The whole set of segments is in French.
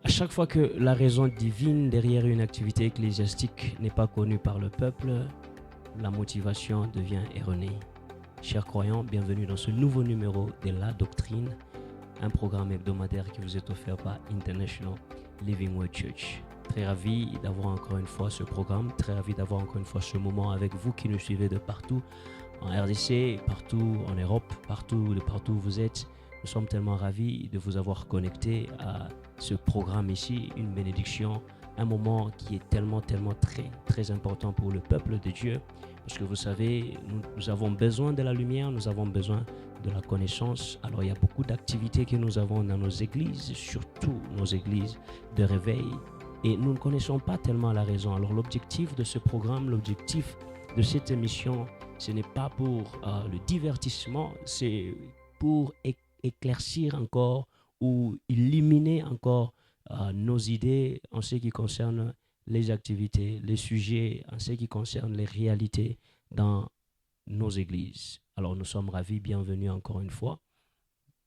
chaque fois que la raison divine derrière une activité ecclésiastique n'est pas connue par le peuple, la motivation devient erronée. Chers croyants, bienvenue dans ce nouveau numéro de La Doctrine, un programme hebdomadaire qui vous est offert par International Living Word Church. Très ravi d'avoir encore une fois ce programme, très ravi d'avoir encore une fois ce moment avec vous qui nous suivez de partout, en RDC, partout en Europe, partout où vous êtes. Nous sommes tellement ravis de vous avoir connecté à ce programme ici, une bénédiction, un moment qui est tellement très important pour le peuple de Dieu. Parce que vous savez, nous avons besoin de la lumière, nous avons besoin de la connaissance. Alors il y a beaucoup d'activités que nous avons dans nos églises, surtout nos églises de réveil. Et nous ne connaissons pas tellement la raison. Alors l'objectif de ce programme, l'objectif de cette émission, ce n'est pas pour le divertissement, c'est pour éclaircir encore ou éliminer encore nos idées en ce qui concerne les activités, les sujets, en ce qui concerne les réalités dans nos églises. Alors nous sommes ravis, bienvenue encore une fois.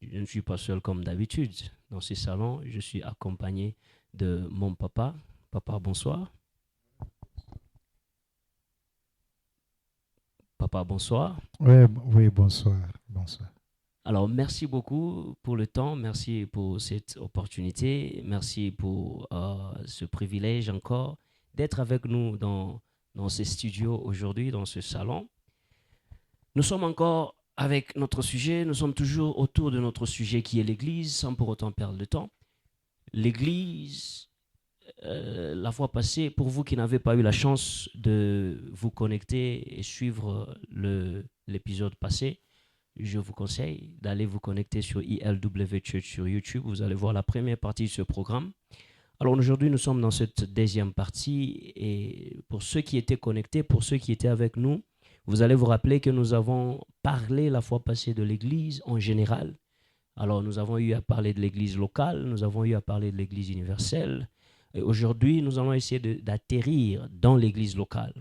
Je ne suis pas seul comme d'habitude. Dans ces salons, je suis accompagné de mon papa. Papa, bonsoir. Papa, bonsoir. Oui, bonsoir. Alors, merci beaucoup pour le temps, merci pour cette opportunité, merci pour ce privilège encore d'être avec nous dans ces studios aujourd'hui, dans ce salon. Nous sommes encore avec notre sujet, nous sommes toujours autour de notre sujet qui est l'Église, sans pour autant perdre de temps. L'Église, la fois passée, pour vous qui n'avez pas eu la chance de vous connecter et suivre l'épisode passé, je vous conseille d'aller vous connecter sur ILW Church sur YouTube. Vous allez voir la première partie de ce programme. Alors aujourd'hui, nous sommes dans cette deuxième partie et pour ceux qui étaient connectés, pour ceux qui étaient avec nous, vous allez vous rappeler que nous avons parlé la fois passée de l'Église en général. Alors nous avons eu à parler de l'Église locale, nous avons eu à parler de l'Église universelle. Et aujourd'hui, nous allons essayer d'atterrir dans l'Église locale.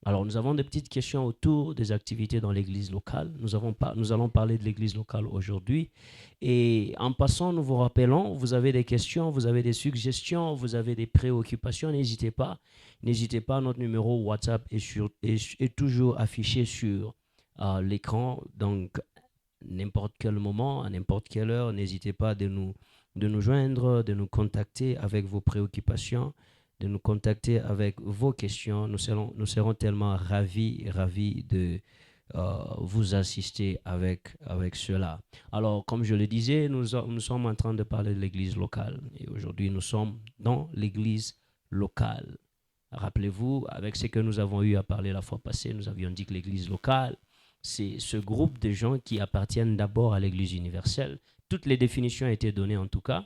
Alors, nous avons des petites questions autour des activités dans l'église locale. Nous allons parler de l'église locale aujourd'hui. Et en passant, nous vous rappelons, vous avez des questions, vous avez des suggestions, vous avez des préoccupations, n'hésitez pas. N'hésitez pas, notre numéro WhatsApp est toujours affiché sur l'écran. Donc, n'importe quel moment, à n'importe quelle heure, n'hésitez pas de nous joindre, de nous contacter avec vos préoccupations, de nous contacter avec vos questions. Nous serons tellement ravis de vous assister avec cela. Alors, comme je le disais, nous sommes en train de parler de l'église locale. Et aujourd'hui, nous sommes dans l'église locale. Rappelez-vous, avec ce que nous avons eu à parler la fois passée, nous avions dit que l'église locale, c'est ce groupe de gens qui appartiennent d'abord à l'église universelle. Toutes les définitions ont été données en tout cas.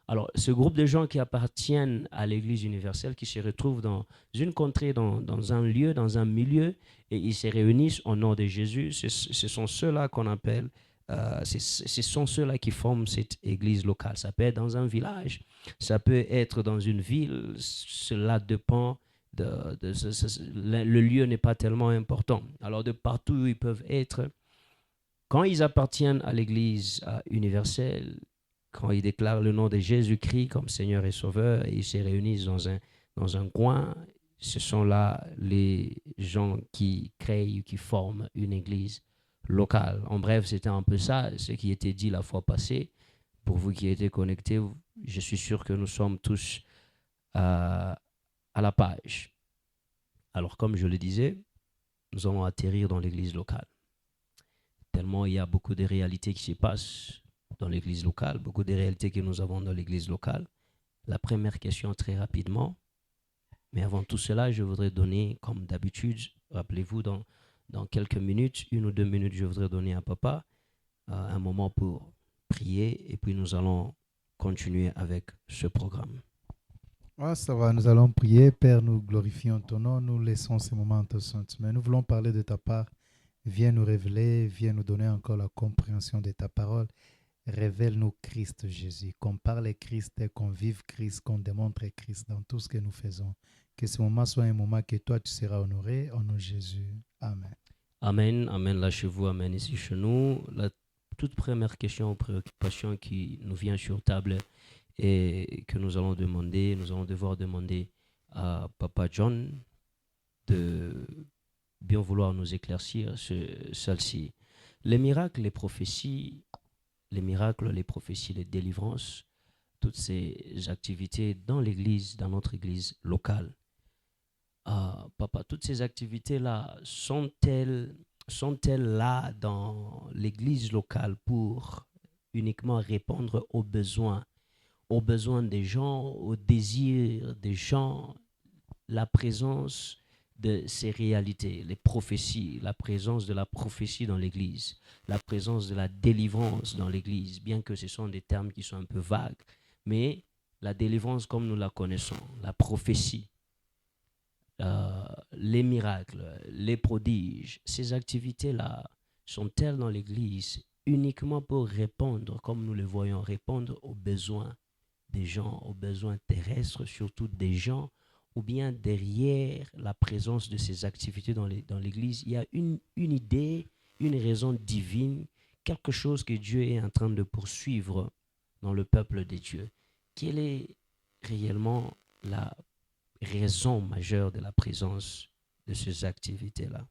Alors, ce groupe de gens qui appartiennent à l'Église universelle, qui se retrouvent dans une contrée, dans un lieu, dans un milieu, et ils se réunissent au nom de Jésus, ce sont ceux-là qu'on appelle, ce sont ceux-là qui forment cette Église locale. Ça peut être dans un village, ça peut être dans une ville, cela dépend, le lieu n'est pas tellement important. Alors, de partout où ils peuvent être, quand ils appartiennent à l'Église universelle, quand ils déclarent le nom de Jésus-Christ comme Seigneur et Sauveur, et ils se réunissent dans un coin, ce sont là les gens qui créent ou qui forment une église locale. En bref, c'était un peu ça, ce qui était dit la fois passée. Pour vous qui étiez connectés, je suis sûr que nous sommes tous à la page. Alors, comme je le disais, nous allons atterrir dans l'église locale. Tellement il y a beaucoup de réalités qui se passent dans l'église locale, beaucoup de réalités que nous avons dans l'église locale. La première question très rapidement, mais avant tout cela, je voudrais donner, comme d'habitude, rappelez-vous, dans quelques minutes, 1 ou 2 minutes, je voudrais donner à papa un moment pour prier et puis nous allons continuer avec ce programme. Ça va, nous allons prier. Père, nous glorifions ton nom, nous laissons ce moment en ta sainte main. Nous voulons parler de ta part. Viens nous révéler, viens nous donner encore la compréhension de ta parole. Révèle-nous Christ Jésus, qu'on parle Christ, qu'on vive Christ, qu'on démontre Christ dans tout ce que nous faisons. Que ce moment soit un moment que toi tu seras honoré, au nom de Jésus. Amen. Amen, amen là chez vous, amen ici chez nous. La toute première question ou préoccupation qui nous vient sur table et que nous allons devoir demander à Papa John de bien vouloir nous éclaircir celle-ci. Les miracles, les prophéties, les prophéties, les délivrances, toutes ces activités dans l'église, dans notre église locale. Papa, toutes ces activités-là sont-elles là dans l'église locale pour uniquement répondre aux besoins des gens, aux désirs des gens, la présence de ces réalités, les prophéties, la présence de la prophétie dans l'Église, la présence de la délivrance dans l'Église, bien que ce sont des termes qui sont un peu vagues, mais la délivrance comme nous la connaissons, la prophétie, les miracles, les prodiges, ces activités-là sont-elles dans l'Église uniquement pour répondre, comme nous le voyons, répondre aux besoins des gens, aux besoins terrestres, surtout des gens, ou bien derrière la présence de ces activités dans l'Église, il y a une idée, une raison divine, quelque chose que Dieu est en train de poursuivre dans le peuple de Dieu. Quelle est réellement la raison majeure de la présence de ces activités-là?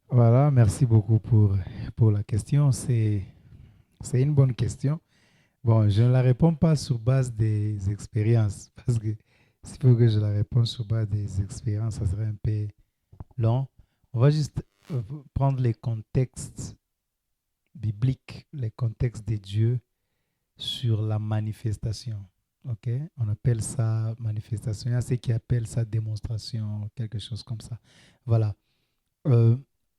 Voilà, merci beaucoup pour la question. C'est une bonne question. Bon, je ne la réponds pas sur base des expériences, parce que s'il faut que je la réponde sur base des expériences, ça serait un peu long. On va juste prendre les contextes bibliques, les contextes de Dieu sur la manifestation. Ok? On appelle ça manifestation. Il y a ceux qui appellent ça démonstration, quelque chose comme ça. Voilà. Euh,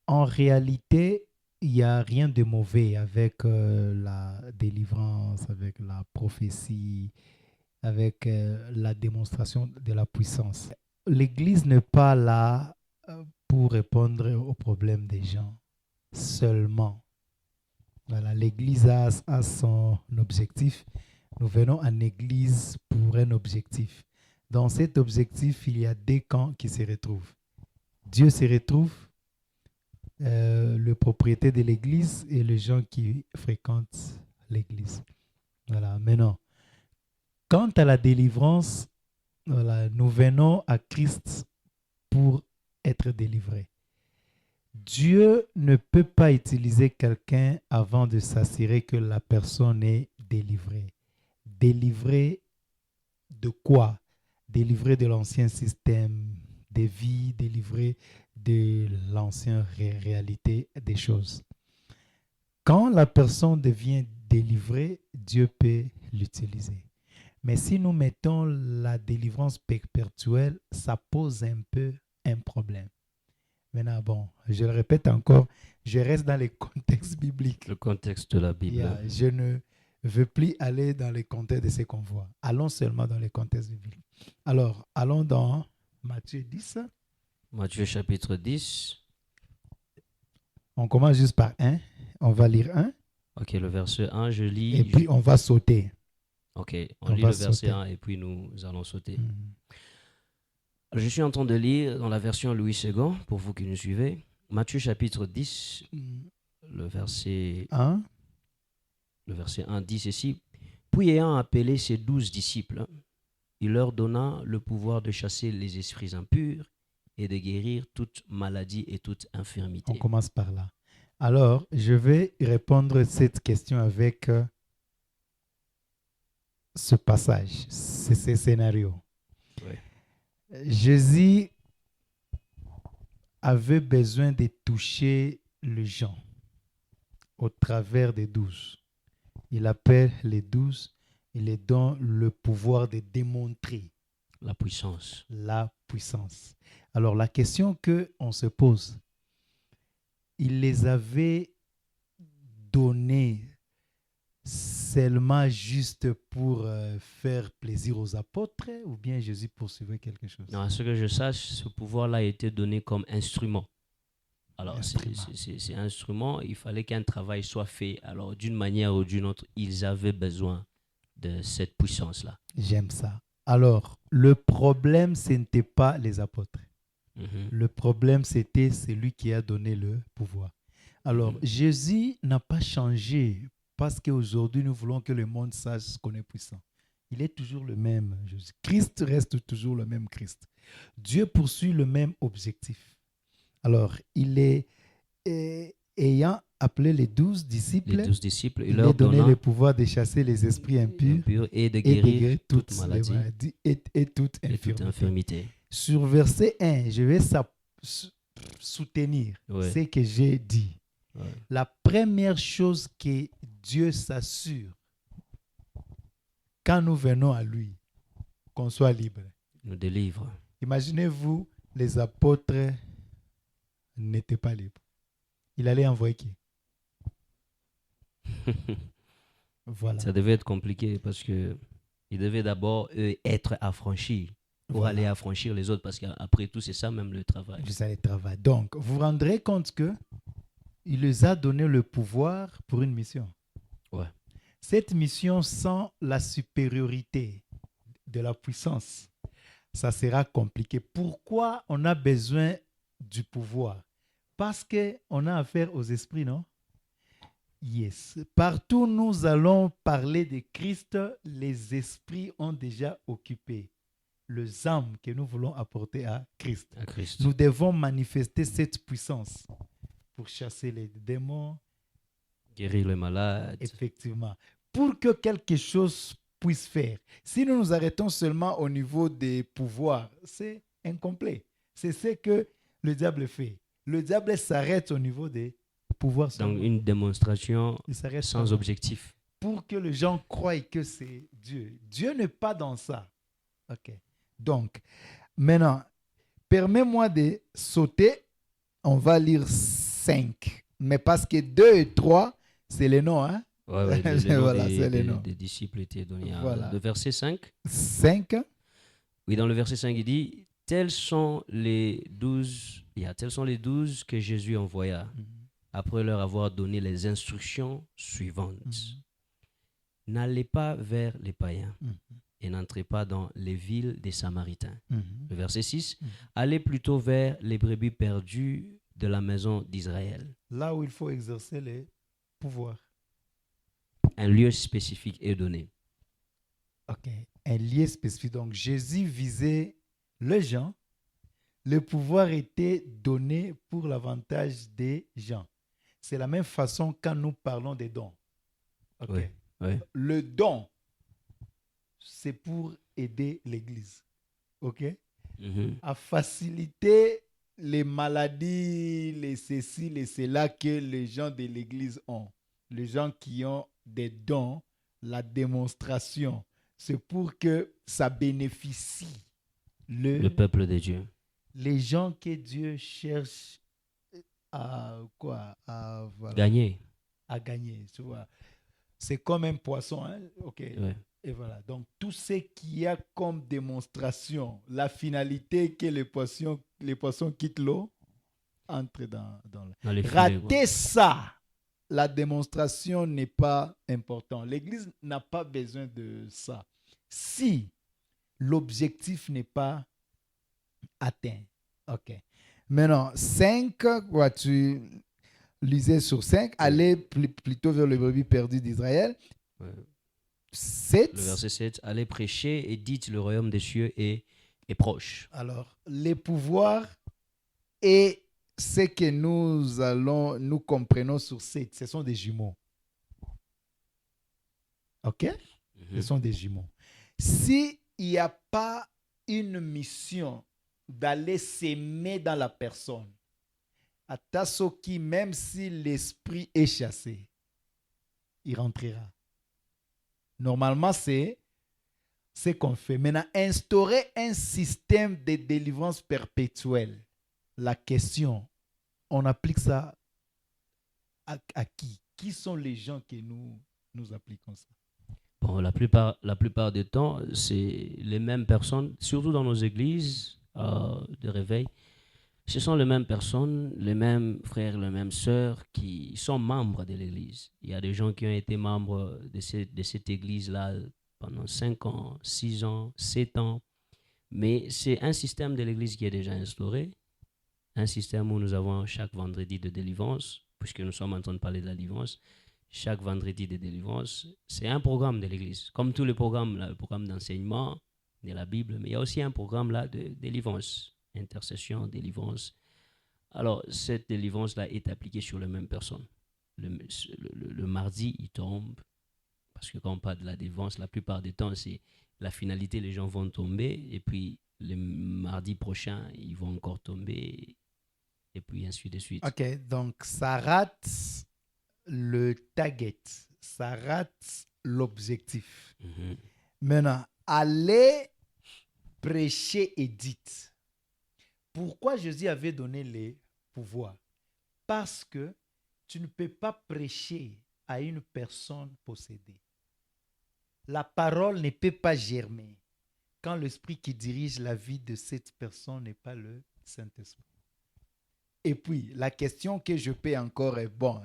En réalité, il n'y a rien de mauvais avec la délivrance, avec la prophétie, avec la démonstration de la puissance. L'Église n'est pas là pour répondre aux problèmes des gens seulement. Voilà, l'Église a son objectif. Nous venons en Église pour un objectif. Dans cet objectif, il y a deux camps qui se retrouvent. Dieu se retrouve, le propriétaire de l'église et les gens qui fréquentent l'église. Voilà. Maintenant, quant à la délivrance, voilà, nous venons à Christ pour être délivrés. Dieu ne peut pas utiliser quelqu'un avant de s'assurer que la personne est délivrée. Délivrée de quoi? Délivrée de l'ancien système de vie, délivrée de l'ancienne réalité des choses. Quand la personne devient délivrée, Dieu peut l'utiliser. Mais si nous mettons la délivrance perpétuelle, ça pose un peu un problème. Maintenant, bon, je le répète encore, je reste dans les contextes bibliques. Le contexte de la Bible. Je ne veux plus aller dans les contextes de ces convois. Allons seulement dans les contextes bibliques. Alors, allons dans Matthieu 10. Matthieu chapitre 10. On commence juste par 1. On va lire 1. Ok, le verset 1, je lis. Et puis, on va sauter. Ok, on lit le verset 1 et puis nous allons sauter. Je suis en train de lire dans la version Louis II, pour vous qui nous suivez. Matthieu chapitre 10, le verset 1. Le verset 1 dit ceci. Puis ayant appelé ses 12 disciples, il leur donna le pouvoir de chasser les esprits impurs et de guérir toute maladie et toute infirmité. On commence par là. Alors, je vais répondre à cette question avec ce passage, ce scénario. Ouais. Jésus avait besoin de toucher les gens au travers des 12. Il appelle les 12, il leur donne le pouvoir de démontrer la puissance. La puissance. Alors, la question qu'on se pose, il les avait donnés seulement juste pour faire plaisir aux apôtres ou bien Jésus poursuivait quelque chose? Non, à ce que je sache, ce pouvoir-là a été donné comme instrument. Alors, c'est instrument, il fallait qu'un travail soit fait. Alors, d'une manière ou d'une autre, ils avaient besoin de cette puissance-là. J'aime ça. Alors, le problème, ce n'était pas les apôtres. Le problème, c'était celui qui a donné le pouvoir. Alors, Jésus n'a pas changé parce qu'aujourd'hui, nous voulons que le monde sache qu'on est puissant. Il est toujours le même. Christ reste toujours le même Christ. Dieu poursuit le même objectif. Alors, il est, ayant appelé les 12 disciples, Les 12 disciples, et il leur leur donnait le donnant pouvoir de chasser les esprits impurs impur et de et de guérir guérir toute toutes les maladie maladies et toute et toute infirmité. infirmité. Sur verset 1, je vais soutenir Ouais. ce que j'ai dit. Ouais. La première chose que Dieu s'assure quand nous venons à lui, qu'on soit libre. Nous délivre. Imaginez-vous, les apôtres n'étaient pas libres. Il allait envoyer qui? Voilà. Ça devait être compliqué parce que ils devaient d'abord eux, être affranchis pour Voilà. aller affranchir les autres, parce qu'après tout, c'est ça même le travail. Vous allez travailler. Donc, vous vous rendrez compte que il les a donné le pouvoir pour une mission. Ouais. Cette mission, sans la supériorité de la puissance, ça sera compliqué. Pourquoi on a besoin du pouvoir? Parce qu'on a affaire aux esprits, non? Yes. Partout où nous allons parler de Christ, les esprits ont déjà occupé les âmes que nous voulons apporter à Christ. À Christ. Nous devons manifester cette puissance pour chasser les démons, Guérir les malades. effectivement, pour que quelque chose puisse faire. Si nous nous arrêtons seulement au niveau des pouvoirs, c'est incomplet. C'est ce que le diable fait. Le diable s'arrête au niveau des pouvoirs. Donc une démonstration Il s'arrête sans seulement. objectif. Pour que les gens croient que c'est Dieu. Dieu n'est pas dans ça. Ok. Donc, maintenant, permets-moi de sauter. On va lire 5. Mais parce que 2 et 3, c'est les noms. Hein? Ouais, les noms Voilà, c'est les noms. des disciples étaient donnés. Voilà. Le verset 5. 5. Oui, dans le verset 5, il dit, tels sont les 12 que Jésus envoya après leur avoir donné les instructions suivantes. N'allez pas vers les païens et n'entrez pas dans les villes des Samaritains. Le verset 6, allez plutôt vers les brebis perdues de la maison d'Israël. Là où il faut exercer les pouvoirs. Un lieu spécifique est donné. Ok. Un lieu spécifique. Donc, Jésus visait les gens. Le pouvoir était donné pour l'avantage des gens. C'est la même façon quand nous parlons des dons. Ok. Oui, oui. Le don, c'est pour aider l'Église. Ok? À faciliter les maladies, les ceci, les cela que les gens de l'Église ont. Les gens qui ont des dons, la démonstration, c'est pour que ça bénéficie Le peuple de Dieu. Les gens que Dieu cherche à quoi? À, voilà, Gagner. à gagner. Tu vois. C'est comme un poisson. Hein? Ok. Ouais. Et voilà. Donc, tout ce qu'il y a comme démonstration, la finalité que les poissons quittent l'eau, entrent dans les filets, rater quoi. ça, la démonstration n'est pas importante. L'Église n'a pas besoin de ça. Si l'objectif n'est pas atteint. OK. Maintenant, 5, quoi, tu lisais sur 5, allez plutôt vers les brebis perdues d'Israël. Ouais. 7. Le verset 7, allez prêcher et dites le royaume des cieux est proche. Alors, les pouvoirs et ce que nous comprenons sur 7, ce sont des jumeaux. OK? Ce sont des jumeaux. S'il n'y a pas une mission d'aller s'aimer dans la personne, à Tassoki, même si l'esprit est chassé, il rentrera. Normalement, c'est ce qu'on fait. Maintenant, instaurer un système de délivrance perpétuelle. La question, on applique ça à qui? Qui sont les gens que nous appliquons ça? Bon, la plupart du temps, c'est les mêmes personnes, surtout dans nos églises de réveil. Ce sont les mêmes personnes, les mêmes frères, les mêmes sœurs qui sont membres de l'église. Il y a des gens qui ont été membres de cette église-là pendant 5 ans, 6 ans, 7 ans. Mais c'est un système de l'église qui est déjà instauré. Un système où nous avons chaque vendredi de délivrance, puisque nous sommes en train de parler de la délivrance. chaque vendredi de délivrance. C'est un programme de l'Église. Comme tous les programmes, là, le programme d'enseignement de la Bible, mais il y a aussi un programme là de délivrance, intercession, délivrance. Alors, cette délivrance-là est appliquée sur les mêmes personnes. Le mardi, il tombe, parce que quand on parle de la délivrance, la plupart du temps, c'est la finalité, les gens vont tomber, et puis le mardi prochain, ils vont encore tomber, et puis ainsi de suite. Ok, donc ça rate le target, ça rate l'objectif. Mhm. Maintenant, allez prêcher et dites. Pourquoi Jésus avait donné les pouvoirs? Parce que tu ne peux pas prêcher à une personne possédée. La parole ne peut pas germer quand l'esprit qui dirige la vie de cette personne n'est pas le Saint-Esprit. Et puis, la question que je peux encore est, bon,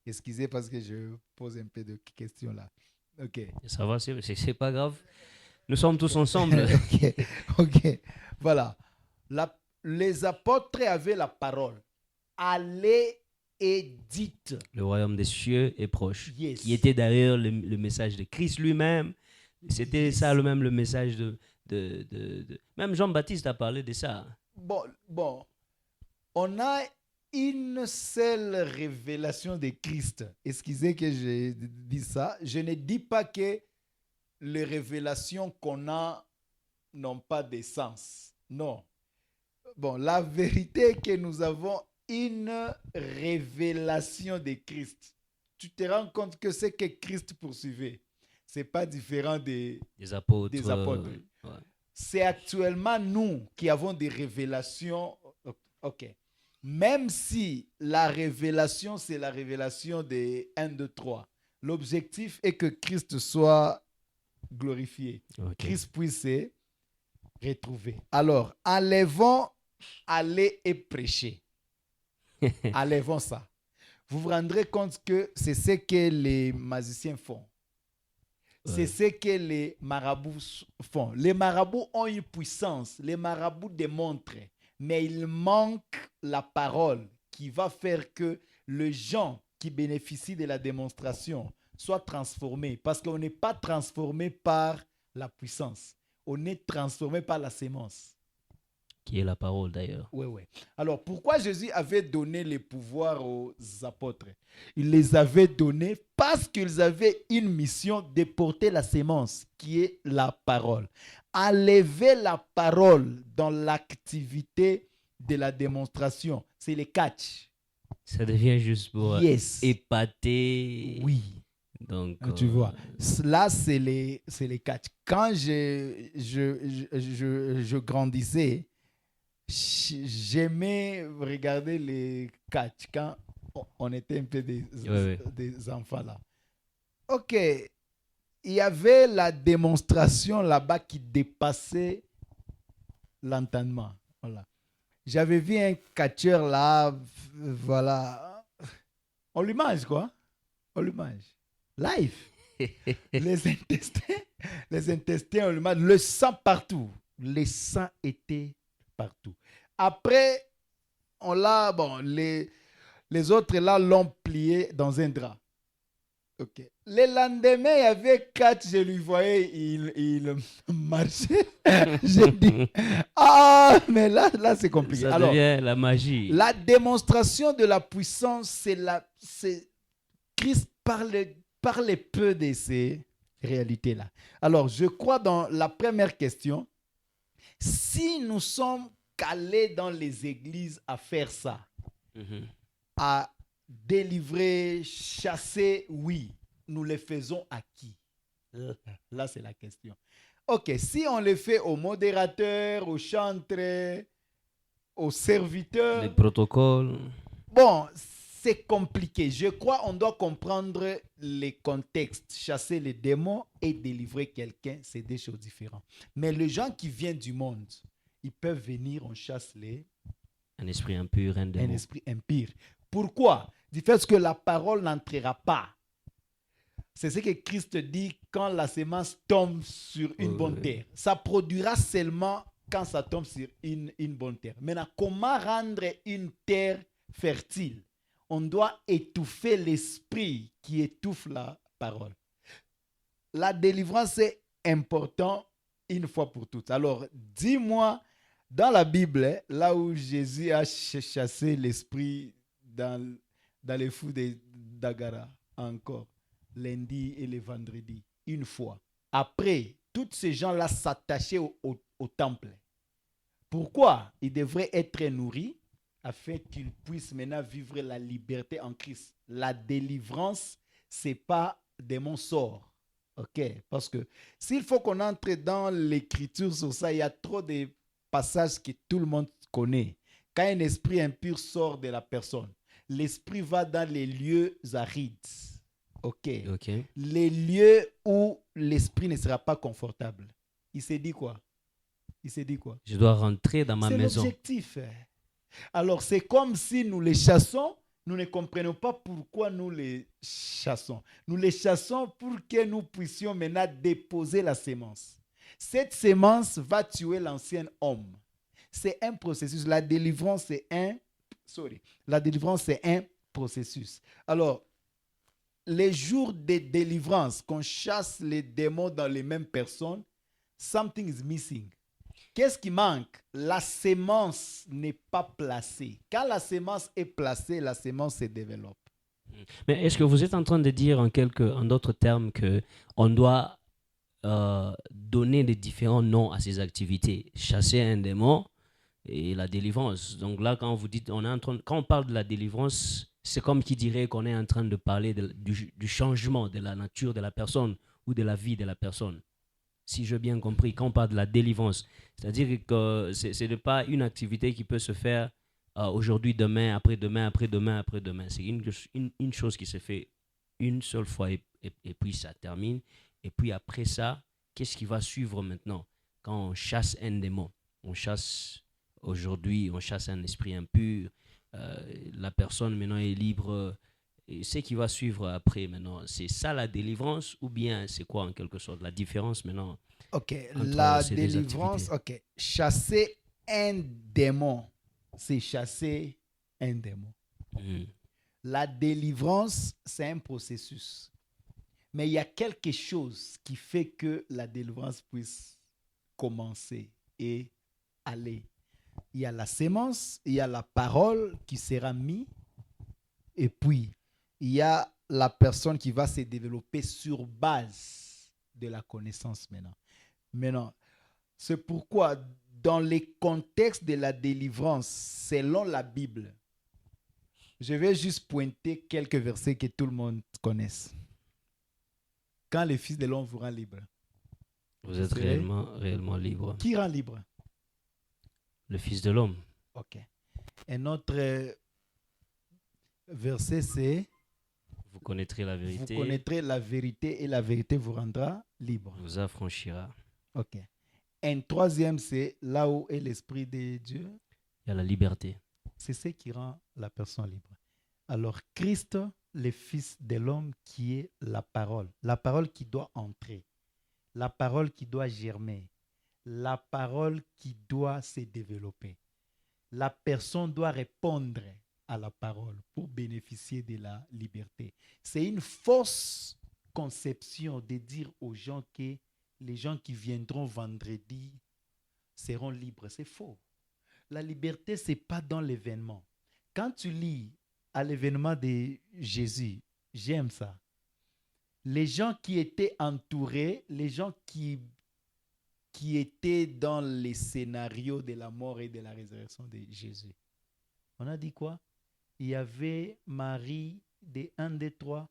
excusez parce que je pose un peu de questions là. Ok. Ça va, c'est pas grave. Nous sommes tous ensemble. ok. Voilà. Les apôtres avaient la parole. Allez et dites. Le royaume des cieux est proche. Yes. Qui était d'ailleurs le message de Christ lui-même. C'était Yes. ça même le message de... Même Jean-Baptiste a parlé de ça. Bon. On a une seule révélation de Christ. Excusez que j'ai dit ça. Je ne dis pas que les révélations qu'on a n'ont pas de sens. Non. Bon, la vérité est que nous avons une révélation de Christ. Tu te rends compte que ce que Christ poursuivait, ce n'est pas différent des apôtres. Ouais. C'est actuellement nous qui avons des révélations. Ok. Même si la révélation, c'est la révélation des 1, 2, 3. L'objectif est que Christ soit glorifié. Okay. Christ puisse se retrouver. Alors, enlevons, aller et prêcher. Enlevons ça. Vous vous rendrez compte que c'est ce que les magiciens font. C'est ce que les marabouts font. Les marabouts ont une puissance. Les marabouts démontrent. Mais il manque la parole qui va faire que les gens qui bénéficient de la démonstration soient transformés. Parce qu'on n'est pas transformé par la puissance. On est transformé par la sémence. Qui est la parole d'ailleurs. Oui. Alors, pourquoi Jésus avait donné les pouvoirs aux apôtres? Il les avait donnés parce qu'ils avaient une mission de porter la sémence, qui est la parole. Enlever la parole dans l'activité de la démonstration, c'est le catch. Ça devient juste pour épater. Oui. Donc, tu vois, là, c'est les catch. Quand je grandissais, j'aimais regarder les catch quand on était un peu des enfants là. Ok, il y avait la démonstration là-bas qui dépassait l'entendement. Voilà. J'avais vu un catcheur là, voilà. On lui mange quoi? On lui mange. Live. Les intestins, on lui mange. Le sang partout. Le sang était partout. Après, on l'a, les autres là l'ont plié dans un drap. Ok. Le lendemain, il y avait 4, je lui voyais, il marchait. J'ai dit, mais là c'est compliqué. Ça devient la magie. La démonstration de la puissance, c'est Christ parle peu de ces réalités-là. Alors, je crois dans la première question, si nous sommes calés dans les églises à faire ça, à délivrer, chasser, oui. Nous les faisons à qui? Là, c'est la question. Ok, si on les fait aux modérateurs, aux chantres, aux serviteurs... Les protocoles. Bon, c'est compliqué. Je crois qu'on doit comprendre les contextes. Chasser les démons et délivrer quelqu'un, c'est des choses différentes. Mais les gens qui viennent du monde, ils peuvent venir, on chasse les... Un esprit impur, un démon. Un esprit impur. Pourquoi? Du fait que la parole n'entrera pas. C'est ce que Christ dit quand la semence tombe sur une bonne terre. Ça produira seulement quand ça tombe sur une bonne terre. Maintenant, comment rendre une terre fertile? on doit étouffer l'esprit qui étouffe la parole. La délivrance est important une fois pour toutes. Alors, dis-moi, dans la Bible, là où Jésus a chassé l'esprit dans les fous d'Agara, encore, lundi et le vendredi, une fois. Après, tous ces gens-là s'attachaient au temple. Pourquoi? Ils devraient être nourris afin qu'ils puissent maintenant vivre la liberté en Christ. La délivrance, ce n'est pas de mon sort. OK? Parce que s'il faut qu'on entre dans l'écriture sur ça, il y a trop de passages que tout le monde connaît. Quand un esprit impur sort de la personne, l'esprit va dans les lieux arides. OK? Les lieux où l'esprit ne sera pas confortable. Il s'est dit quoi? Je dois rentrer dans ma maison. C'est l'objectif. Alors, c'est comme si nous les chassons, nous ne comprenons pas pourquoi nous les chassons. Nous les chassons pour que nous puissions maintenant déposer la sémence. Cette sémence va tuer l'ancien homme. C'est un processus. La délivrance, c'est un processus. Alors, les jours de délivrance, qu'on chasse les démons dans les mêmes personnes, something is missing. Qu'est-ce qui manque? La sémence n'est pas placée. Quand la sémence est placée, la sémence se développe. Mais est-ce que vous êtes en train de dire en d'autres termes qu'on doit donner des différents noms à ces activités? Chasser un démon et la délivrance. Donc là, quand vous dites, quand on parle de la délivrance, c'est comme qui dirait qu'on est en train de parler du changement de la nature de la personne ou de la vie de la personne. Si j'ai bien compris, quand on parle de la délivrance, c'est-à-dire que ce n'est pas une activité qui peut se faire aujourd'hui, demain, après-demain, après-demain, après-demain. C'est une chose qui se fait une seule fois et puis ça termine. Et puis après ça, qu'est-ce qui va suivre maintenant? Quand on chasse un démon, on chasse aujourd'hui, on chasse un esprit impur, la personne maintenant est libre. Et ce qui va suivre après maintenant, c'est ça la délivrance ou bien c'est quoi en quelque sorte la différence maintenant? Ok, la délivrance, ok. Chasser un démon, c'est chasser un démon. La délivrance, c'est un processus. Mais il y a quelque chose qui fait que la délivrance puisse commencer et aller. Il y a la sémence, il y a la parole qui sera mise et puis il y a la personne qui va se développer sur base de la connaissance maintenant. Maintenant, c'est pourquoi dans les contextes de la délivrance, selon la Bible, je vais juste pointer quelques versets que tout le monde connaisse. Quand le Fils de l'homme vous rend libre. Vous êtes réellement libre. Qui rend libre? Le Fils de l'homme. Ok. Un autre verset, c'est vous connaîtrez la vérité. Vous connaîtrez la vérité et la vérité vous rendra libre. Vous affranchira. Ok. Un troisième, c'est là où est l'Esprit de Dieu. Il y a la liberté. C'est ce qui rend la personne libre. Alors, Christ, le Fils de l'homme, qui est la parole qui doit entrer, la parole qui doit germer, la parole qui doit se développer. La personne doit répondre à la parole pour bénéficier de la liberté. C'est une fausse conception de dire aux gens que les gens qui viendront vendredi seront libres. C'est faux. La liberté, ce n'est pas dans l'événement. Quand tu lis à l'événement de Jésus, j'aime ça. Les gens qui étaient entourés, les gens qui étaient dans les scénarios de la mort et de la résurrection de Jésus. On a dit quoi? Il y avait Marie de 1, 2, 3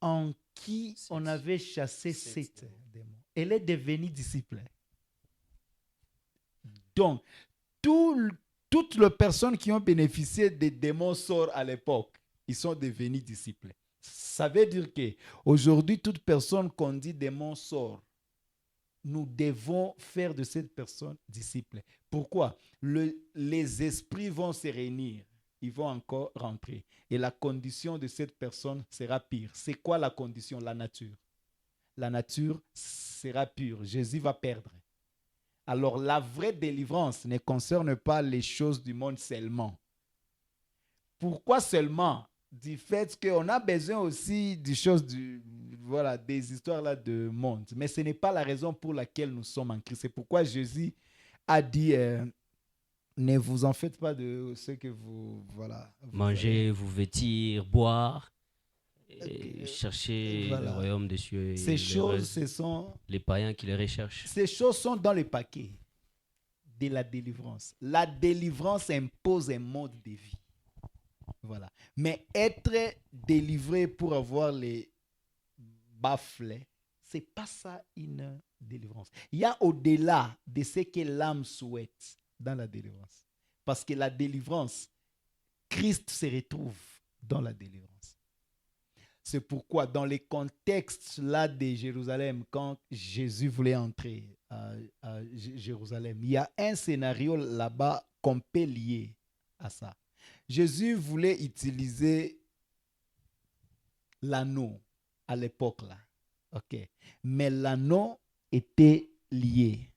en qui on avait chassé 7 démons. Elle est devenue disciple. Donc, toutes les personnes qui ont bénéficié des démons sorts à l'époque, ils sont devenus disciples. Ça veut dire qu'aujourd'hui, toute personne qu'on dit démon sort, nous devons faire de cette personne disciple. Pourquoi? Les esprits vont se réunir. Ils vont encore rentrer. Et la condition de cette personne sera pire. C'est quoi la condition? La nature. La nature sera pure. Jésus va perdre. Alors, la vraie délivrance ne concerne pas les choses du monde seulement. Pourquoi seulement? Du fait qu'on a besoin aussi des choses, voilà, des histoires là de monde. Mais ce n'est pas la raison pour laquelle nous sommes en Christ. C'est pourquoi Jésus a dit, ne vous en faites pas de ce que vous, voilà. Manger, vous vêtir, boire, et chercher le Voilà. royaume des cieux. Et Ces choses, ce sont... les païens qui les recherchent. Ces choses sont dans le paquet de la délivrance. La délivrance impose un mode de vie. Voilà. Mais être délivré pour avoir les baffles, c'est pas ça une délivrance. Il y a au-delà de ce que l'âme souhaite dans la délivrance. Parce que la délivrance, Christ se retrouve dans la délivrance. C'est pourquoi dans les contextes là de Jérusalem, quand Jésus voulait entrer à Jérusalem, il y a un scénario là-bas qu'on peut lier à ça. Jésus voulait utiliser l'anneau à l'époque là. OK. Mais l'anneau était lié.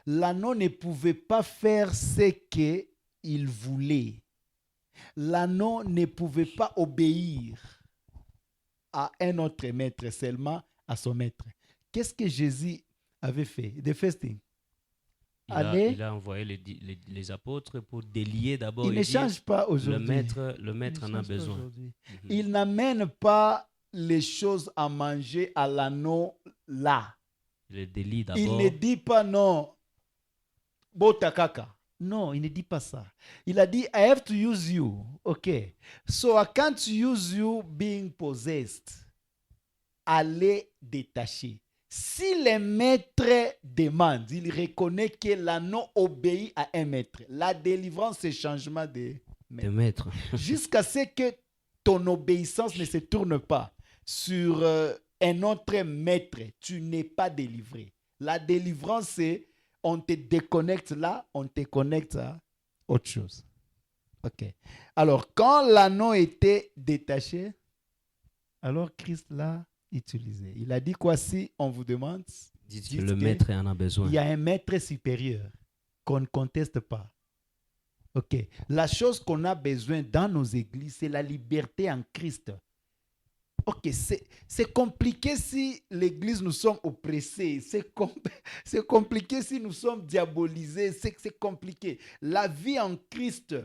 L'anneau ne pouvait pas faire ce qu'il voulait. L'anneau ne pouvait pas obéir à un autre maître, seulement à son maître. Qu'est-ce que Jésus avait fait? The first thing. Il a envoyé les apôtres pour délier d'abord. Il ne change pas aujourd'hui. Le maître en a besoin. Il n'amène pas les choses à manger à l'anneau là. Il les délie d'abord. Il ne dit pas non, botakaka. Non, il ne dit pas ça. Il a dit, I have to use you. Okay. So I can't use you being possessed. Allez détacher. Si le maître demande, il reconnaît que l'anneau obéit à un maître. La délivrance, c'est changement de maître. Jusqu'à ce que ton obéissance ne se tourne pas sur un autre maître. Tu n'es pas délivré. La délivrance, c'est on te déconnecte là, on te connecte à autre chose. OK. Alors, quand l'anneau était détaché, alors Christ l'a utilisé. Il a dit quoi? Si on vous demande, dites que le maître en a besoin. Il y a un maître supérieur qu'on ne conteste pas. OK. La chose qu'on a besoin dans nos églises, c'est la liberté en Christ. OK, c'est compliqué si l'église nous sommes oppressés. C'est compliqué si nous sommes diabolisés. C'est compliqué. La vie en Christ,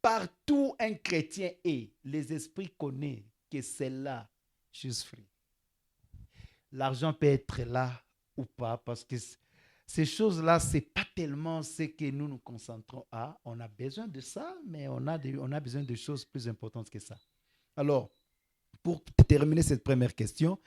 partout un chrétien est, les esprits connaissent que c'est là, juste free. L'argent peut être là ou pas, parce que ces choses-là, ce n'est pas tellement ce que nous nous concentrons à. On a besoin de ça, mais on a besoin de choses plus importantes que ça. Alors, pour terminer cette première question,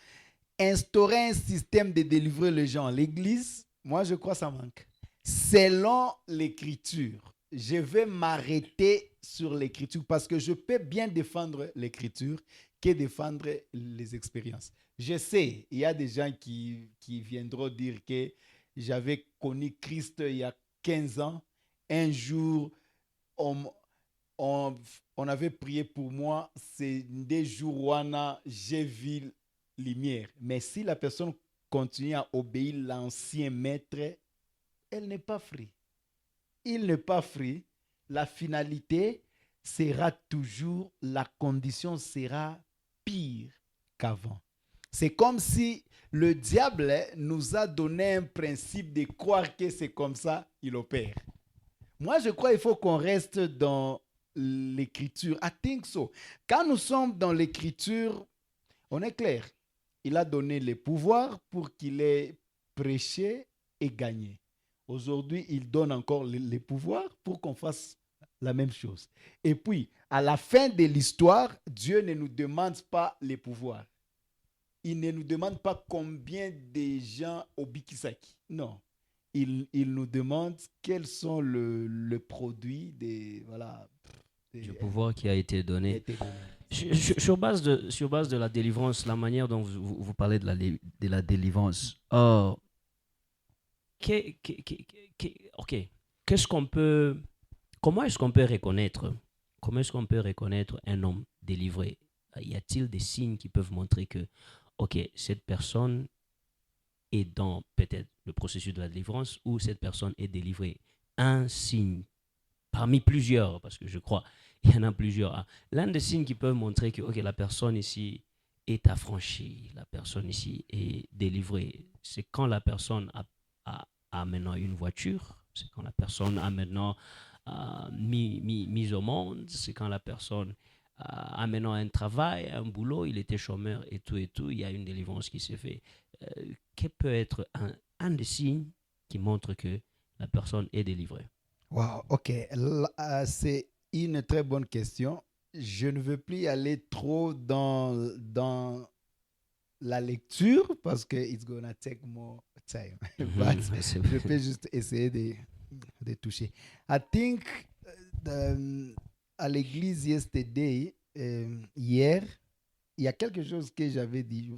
instaurer un système de délivrer les gens à l'église, moi je crois que ça manque. Selon l'écriture, je vais m'arrêter sur l'écriture parce que je peux bien défendre l'écriture que défendre les expériences. Je sais, il y a des gens qui viendront dire que j'avais connu Christ il y a 15 ans. Un jour, on avait prié pour moi. C'est des jours où j'ai vu lumière. Mais si la personne continue à obéir l'ancien maître, elle n'est pas free. Il n'est pas free. La finalité sera toujours, la condition sera pire qu'avant. C'est comme si le diable nous a donné un principe de croire que c'est comme ça il opère. Moi, je crois qu'il faut qu'on reste dans l'écriture. I think so. Quand nous sommes dans l'écriture, on est clair. Il a donné les pouvoirs pour qu'il ait prêché et gagné. Aujourd'hui, il donne encore les pouvoirs pour qu'on fasse la même chose. Et puis, à la fin de l'histoire, Dieu ne nous demande pas les pouvoirs. Il ne nous demande pas combien de gens au Bikisaki. Non. Il nous demande quels sont le produit du pouvoir qui a été donné. Sur base de la délivrance, la manière dont vous parlez de la délivrance, comment est-ce qu'on peut reconnaître un homme délivré? Y a-t-il des signes qui peuvent montrer que cette personne est dans peut-être le processus de la délivrance ou cette personne est délivrée? Un signe parmi plusieurs, parce que je crois Il y en a plusieurs. Ah, l'un des signes qui peuvent montrer que ok, la personne ici est affranchie, la personne ici est délivrée, c'est quand la personne a maintenant une voiture, c'est quand la personne a maintenant mis au monde, c'est quand la personne a maintenant un travail, un boulot, il était chômeur et tout, il y a une délivrance qui s'est faite. Quel peut être un des signes qui montre que la personne est délivrée? Wow, ok. C'est une très bonne question. Je ne veux plus aller trop dans la lecture parce que it's gonna take more time. But je peux juste essayer de toucher. I think à l'église yesterday, hier, il y a quelque chose que j'avais dit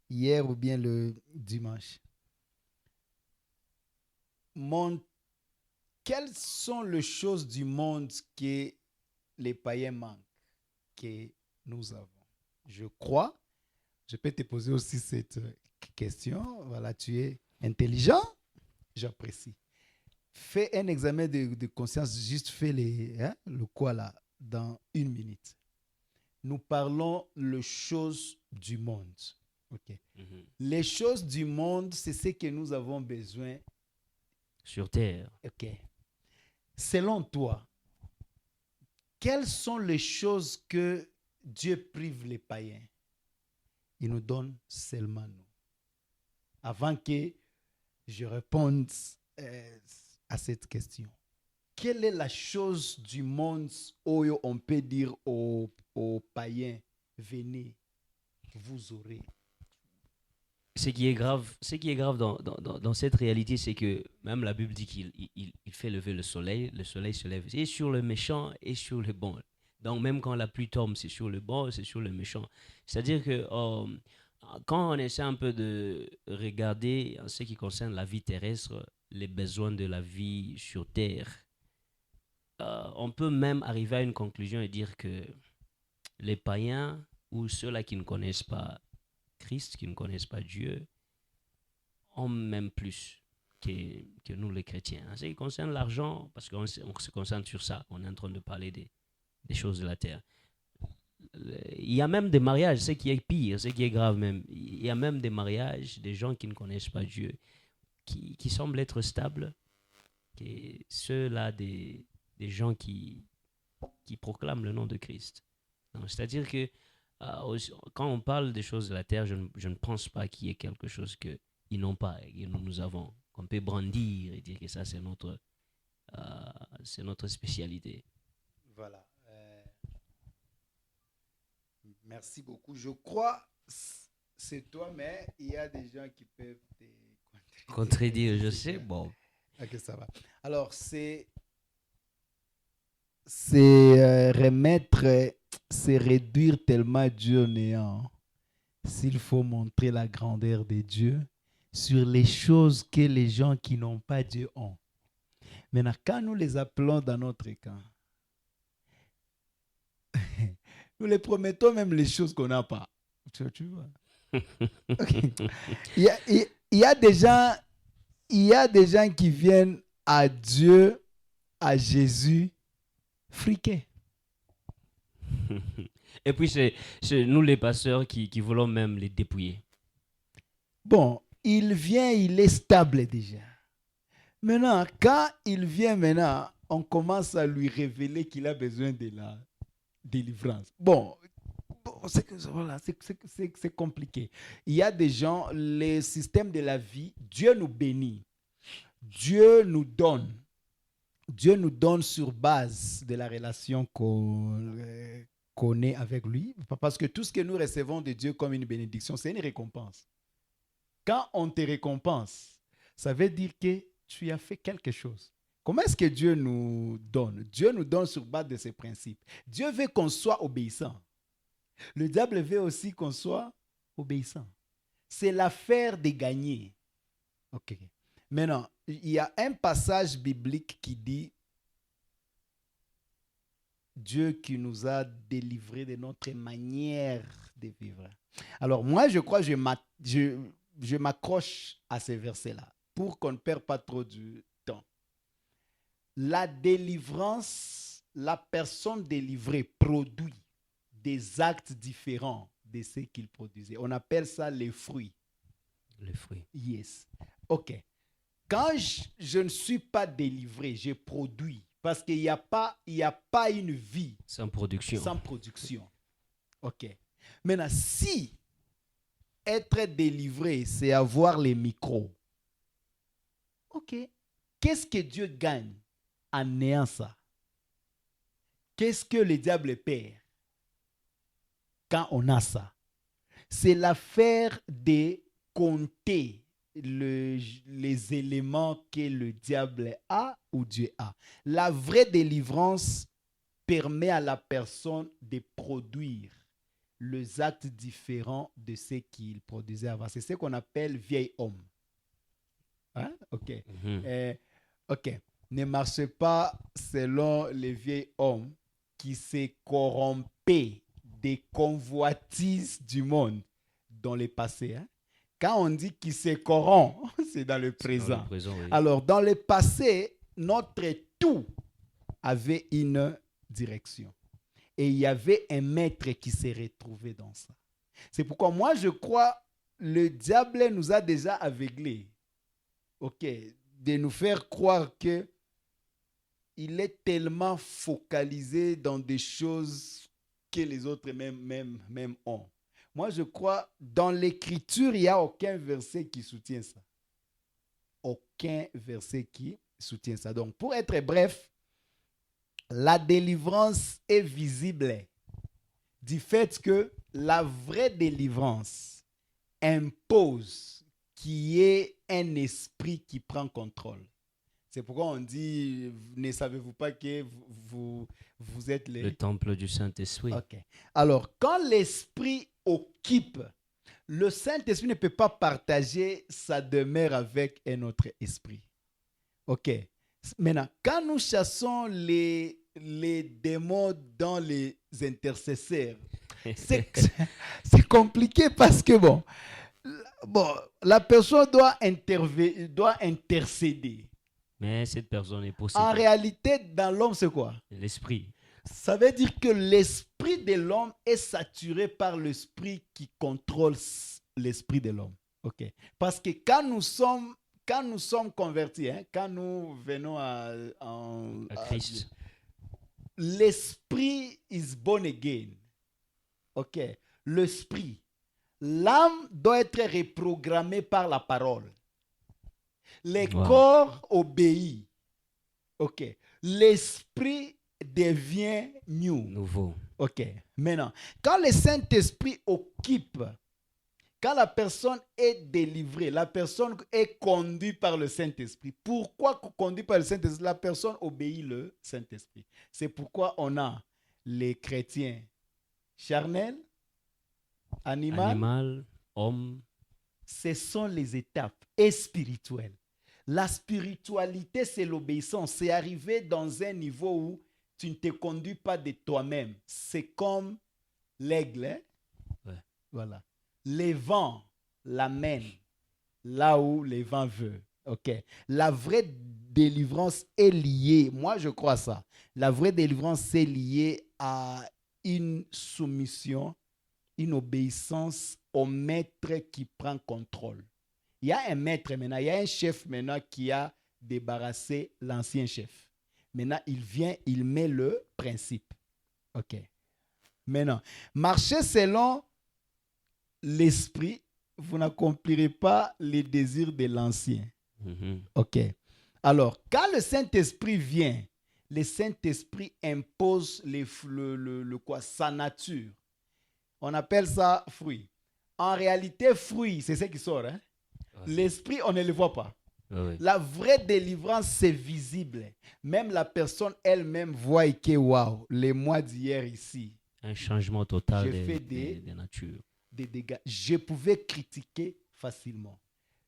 hier ou bien le dimanche. Quelles sont les choses du monde que les païens manquent, que nous avons? Je crois, je peux te poser aussi cette question. Voilà, tu es intelligent, j'apprécie. Fais un examen de conscience, juste fais le quoi là, dans 1 minute. Nous parlons les choses du monde. Okay. Mm-hmm. Les choses du monde, c'est ce que nous avons besoin sur terre. Ok. Selon toi, quelles sont les choses que Dieu prive les païens? Il nous donne seulement nous. Avant que je réponde à cette question, quelle est la chose du monde où on peut dire aux païens, venez, vous aurez? Ce qui est grave dans cette réalité, c'est que même la Bible dit qu'il fait lever le soleil se lève et sur le méchant et sur le bon. Donc même quand la pluie tombe, c'est sur le bon, c'est sur le méchant. C'est-à-dire que quand on essaie un peu de regarder en ce qui concerne la vie terrestre, les besoins de la vie sur terre, on peut même arriver à une conclusion et dire que les païens ou ceux-là qui ne connaissent pas Christ, qui ne connaissent pas Dieu, ont même plus que nous les chrétiens. En ce qui concerne l'argent, parce qu'on se concentre sur ça, on est en train de parler des choses de la terre. Il y a même des mariages, ce qui est pire, ce qui est grave même. Il y a même des mariages des gens qui ne connaissent pas Dieu, qui semblent être stables, ceux-là des gens qui proclament le nom de Christ. C'est-à-dire que quand on parle des choses de la terre, je ne pense pas qu'il y ait quelque chose qu'ils n'ont pas et que nous avons, qu'on peut brandir et dire que ça, c'est notre spécialité. Voilà. Merci beaucoup. Je crois c'est toi, mais il y a des gens qui peuvent te contredire. Je sais, bon. Ok, ça va. Alors, c'est remettre, c'est réduire tellement Dieu au néant. S'il faut montrer la grandeur de Dieu sur les choses que les gens qui n'ont pas Dieu ont. Maintenant, quand nous les appelons dans notre camp, nous les promettons même les choses qu'on n'a pas. Tu vois? Okay. Il y a des gens qui viennent à Dieu, à Jésus, friqués. Et puis, c'est nous les pasteurs qui voulons même les dépouiller. Bon, il vient, il est stable déjà. Maintenant, quand il vient maintenant, on commence à lui révéler qu'il a besoin de la délivrance. Bon, c'est compliqué. Il y a des gens, les systèmes de la vie, Dieu nous bénit. Dieu nous donne. Dieu nous donne sur base de la relation qu'on est avec lui. Parce que tout ce que nous recevons de Dieu comme une bénédiction, c'est une récompense. Quand on te récompense, ça veut dire que tu as fait quelque chose. Comment est-ce que Dieu nous donne? Dieu nous donne sur base de ses principes. Dieu veut qu'on soit obéissant. Le diable veut aussi qu'on soit obéissant. C'est l'affaire de gagner. Ok. Maintenant, il y a un passage biblique qui dit Dieu qui nous a délivrés de notre manière de vivre. Alors moi, je crois que je m'accroche à ces versets-là pour qu'on ne perde pas trop du temps. La délivrance la personne délivrée produit des actes différents de ce qu'il produisait. On appelle ça les fruits. Les fruits. Yes. OK. Quand je ne suis pas délivré, je produis. Parce qu'il n'y a pas une vie Sans production. sans production. OK. Maintenant, si être délivré, c'est avoir les micros, OK. Qu'est-ce que Dieu gagne en ayant ça? Qu'est-ce que le diable perd quand on a ça? C'est l'affaire de compter les éléments que le diable a ou Dieu a. La vraie délivrance permet à la personne de produire les actes différents de ce qu'il produisait avant. C'est ce qu'on appelle vieil homme. Hein? OK. OK. Ne marchez pas selon les vieils hommes qui s'est corrompé des convoitises du monde dans le passé. Hein? Quand on dit qu'il se corrompt, c'est dans le présent. Dans le présent, oui. Alors, dans le passé, notre tout avait une direction. Et il y avait un maître qui s'est retrouvé dans ça. C'est pourquoi moi, je crois, le diable nous a déjà aveuglés. OK, de nous faire croire que il est tellement focalisé dans des choses que les autres même ont. Moi, je crois, dans l'Écriture, il n'y a aucun verset qui soutient ça. Aucun verset qui soutient ça. Donc, pour être bref, la délivrance est visible du fait que la vraie délivrance impose qu'il y ait un esprit qui prend contrôle. C'est pourquoi on dit, ne savez-vous pas que vous êtes Le temple du Saint-Esprit. OK. Alors, quand l'esprit occupe, le Saint-Esprit ne peut pas partager sa demeure avec un autre esprit. OK. Maintenant, quand nous chassons les démons dans les intercesseurs, c'est compliqué parce que, bon, la personne doit intercéder. Mais cette personne est possible. En réalité, dans l'homme, c'est quoi? L'esprit. Ça veut dire que l'esprit de l'homme est saturé par l'esprit qui contrôle l'esprit de l'homme. OK. Parce que quand nous sommes convertis, hein, quand nous venons à Christ. l'esprit is born again. OK. L'esprit. L'âme doit être reprogrammée par la parole. Le corps obéit. OK. L'esprit devient nouveau. OK. Maintenant, quand le Saint-Esprit occupe, quand la personne est délivrée, la personne est conduite par le Saint-Esprit. Pourquoi conduite par le Saint-Esprit? La personne obéit le Saint-Esprit. C'est pourquoi on a les chrétiens charnels, animal, homme. Ce sont les étapes spirituelles. La spiritualité, c'est l'obéissance. C'est arriver dans un niveau où tu ne te conduis pas de toi-même. C'est comme l'aigle. Hein? Ouais. Voilà. Les vents l'amènent là où les vents veulent. OK. La vraie délivrance est liée, moi je crois ça. La vraie délivrance est liée à une soumission, une obéissance au maître qui prend contrôle. Il y a un maître maintenant, il y a un chef maintenant qui a débarrassé l'ancien chef. Maintenant, il vient, il met le principe. OK. Maintenant, marchez selon l'esprit, vous n'accomplirez pas les désirs de l'ancien. OK. Alors, quand le Saint-Esprit vient, le Saint-Esprit impose sa nature. On appelle ça fruit. En réalité, fruit, c'est ce qui sort. Hein? Ouais. L'esprit, on ne le voit pas. Ouais. La vraie délivrance, c'est visible. Même la personne elle-même voit que, waouh, les mois d'hier ici. Un changement total de nature. Des dégâts. Je pouvais critiquer facilement.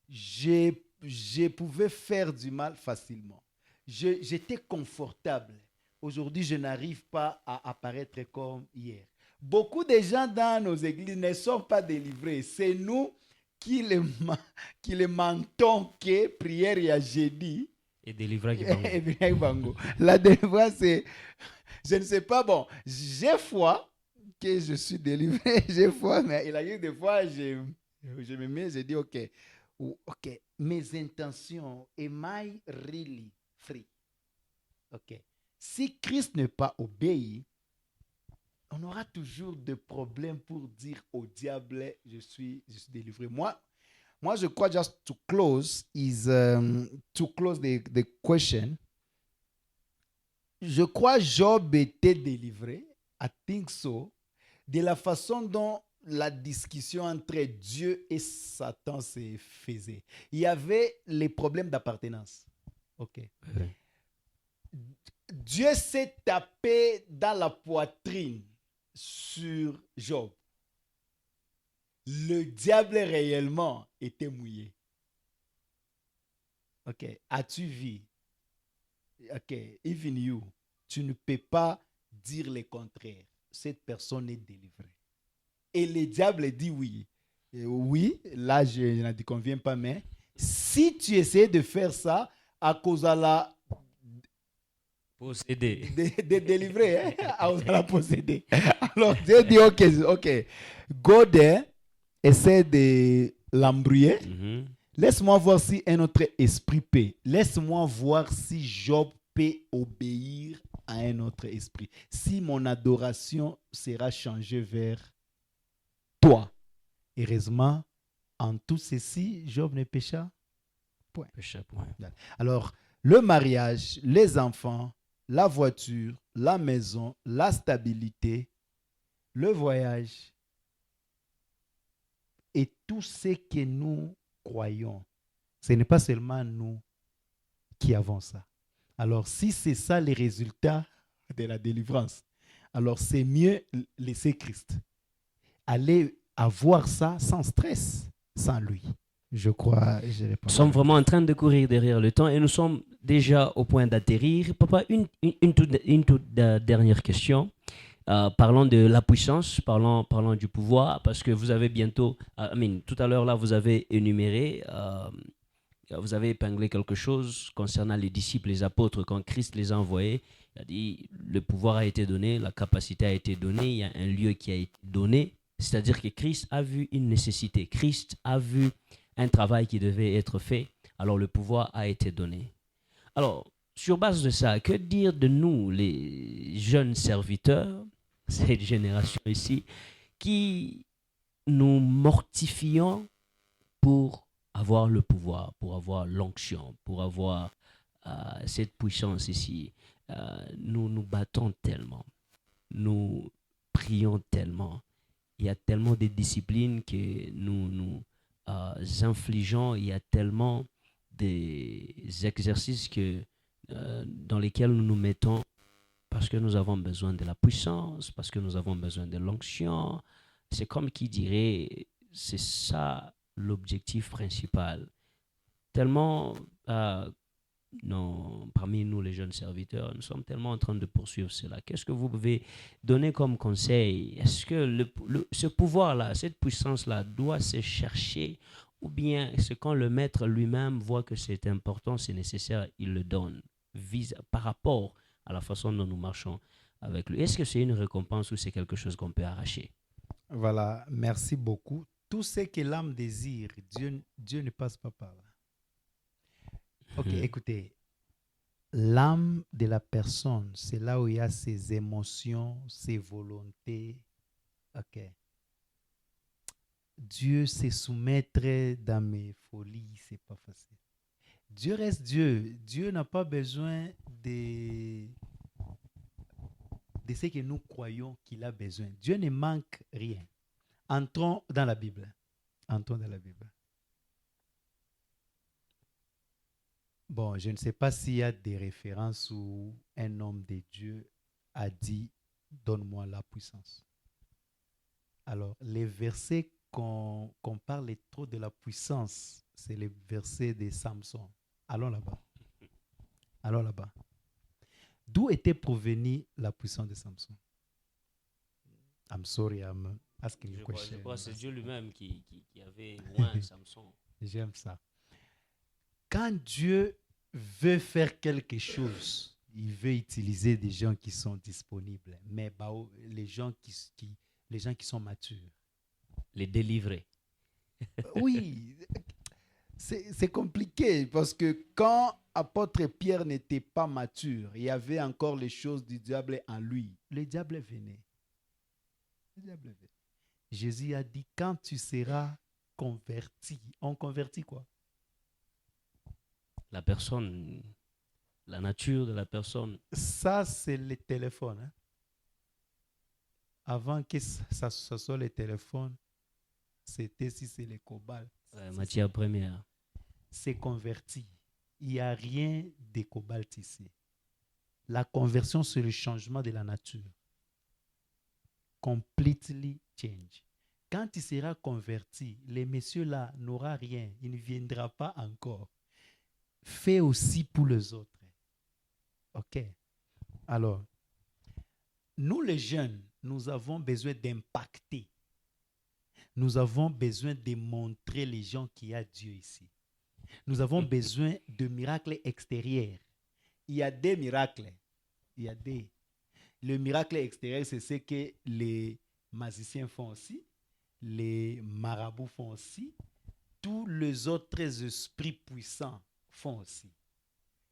Je pouvais faire du mal facilement. J'étais confortable. Aujourd'hui, je n'arrive pas à apparaître comme hier. Beaucoup de gens dans nos églises ne sont pas délivrés. C'est nous qui les mentons que prière et à jeudi, Et délivrer qui bango. Et bien, bango. La délivrance, c'est, je ne sais pas, bon, j'ai foi que je suis délivré, j'ai foi, mais il a eu des fois, je me mets, je dis, ok, ok, mes intentions, am I really free? Ok. Si Christ n'est pas obéi, on aura toujours des problèmes pour dire au diable, je suis délivré. Moi, je crois, just to close, to close the question, je crois Job était délivré, I think so, de la façon dont la discussion entre Dieu et Satan se faisait. Il y avait les problèmes d'appartenance. Ok. Ouais. Dieu s'est tapé dans la poitrine sur Job. Le diable réellement était mouillé. Ok. As-tu vu? Ok. Even you, tu ne peux pas dire le contraire. Cette personne est délivrée. Et le diable dit oui. Et oui, là, je n'en conviens pas, mais si tu essaies de faire ça à cause de la Possédé. de délivrer, hein, à cause de la posséder. Alors Dieu dit ok, ok, go there, essaie de l'embrouiller. Mhm. Laisse-moi voir si un autre esprit peut. Laisse-moi voir si Job peut obéir à un autre esprit. Si mon adoration sera changée vers toi. Heureusement, en tout ceci, Job ne pécha point. Péché point. Alors, le mariage, les enfants, la voiture, la maison, la stabilité, le voyage et tout ce que nous croyons, ce n'est pas seulement nous qui avons ça. Alors, si c'est ça les résultats de la délivrance, alors c'est mieux laisser Christ. Aller avoir ça sans stress, sans lui. Je crois, je réponds. Nous sommes vraiment en train de courir derrière le temps et nous sommes déjà au point d'atterrir. Papa, une toute dernière question. Parlons de la puissance, parlons du pouvoir, parce que vous avez bientôt, tout à l'heure là, vous avez énuméré, vous avez épinglé quelque chose concernant les disciples, les apôtres, quand Christ les a envoyés. Il a dit, le pouvoir a été donné, la capacité a été donnée, il y a un lieu qui a été donné. C'est-à-dire que Christ a vu une nécessité, Christ a vu un travail qui devait être fait, alors le pouvoir a été donné. Alors, sur base de ça, que dire de nous, les jeunes serviteurs, cette génération ici, qui nous mortifions pour avoir le pouvoir, pour avoir l'onction, pour avoir cette puissance ici. Nous nous battons tellement, nous prions tellement. Il y a tellement de disciplines que nous infligeons, il y a tellement des exercices dans lesquels nous nous mettons parce que nous avons besoin de la puissance, parce que nous avons besoin de l'onction. C'est comme qui dirait, c'est ça l'objectif principal. Tellement, non, parmi nous les jeunes serviteurs, nous sommes tellement en train de poursuivre cela. Qu'est-ce que vous pouvez donner comme conseil? Est-ce que ce pouvoir-là, cette puissance-là doit se chercher ou bien c'est quand le maître lui-même voit que c'est important, c'est nécessaire, il le donne par rapport à la façon dont nous marchons avec lui? Est-ce que c'est une récompense ou c'est quelque chose qu'on peut arracher? Voilà, merci beaucoup. Tout ce que l'âme désire, Dieu ne passe pas par là. Ok, écoutez, l'âme de la personne, c'est là où il y a ses émotions, ses volontés. Ok. Dieu se soumettre dans mes folies, c'est pas facile. Dieu reste Dieu. Dieu n'a pas besoin de ce que nous croyons qu'il a besoin. Dieu ne manque rien. Entrons dans la Bible. Entrons dans la Bible. Bon, je ne sais pas s'il y a des références où un homme de Dieu a dit « Donne-moi la puissance ». Alors, les versets qu'on parle trop de la puissance, c'est les versets de Samson. Allons là-bas. Allons là-bas. D'où était provenue la puissance de Samson? I'm sorry, I'm asking a question. Je crois que c'est Dieu lui-même qui avait loin Samson. J'aime ça. Quand Dieu veut faire quelque chose, il veut utiliser des gens qui sont disponibles, mais les gens qui sont matures. Les délivrer. Oui, c'est compliqué parce que quand apôtre Pierre n'était pas mature, il y avait encore les choses du diable en lui. Le diable venait. Le diable venait. Jésus a dit, quand tu seras converti, on convertit quoi? La personne, la nature de la personne. Ça, c'est le téléphone. Hein? Avant que ça soit le téléphone, c'était si c'est le cobalt. Matière première. C'est converti. Il n'y a rien de cobalt ici. La conversion, c'est le changement de la nature. Completely change. Quand il sera converti, les messieurs-là n'aura rien. Il ne viendra pas encore. Fais aussi pour les autres. OK. Alors, nous les jeunes, nous avons besoin d'impacter. Nous avons besoin de montrer les gens qu'il y a Dieu ici. Nous avons besoin de miracles extérieurs. Il y a des miracles. Il y a des. Le miracle extérieur, c'est ce que les magiciens font aussi, les marabouts font aussi, tous les autres esprits puissants font aussi.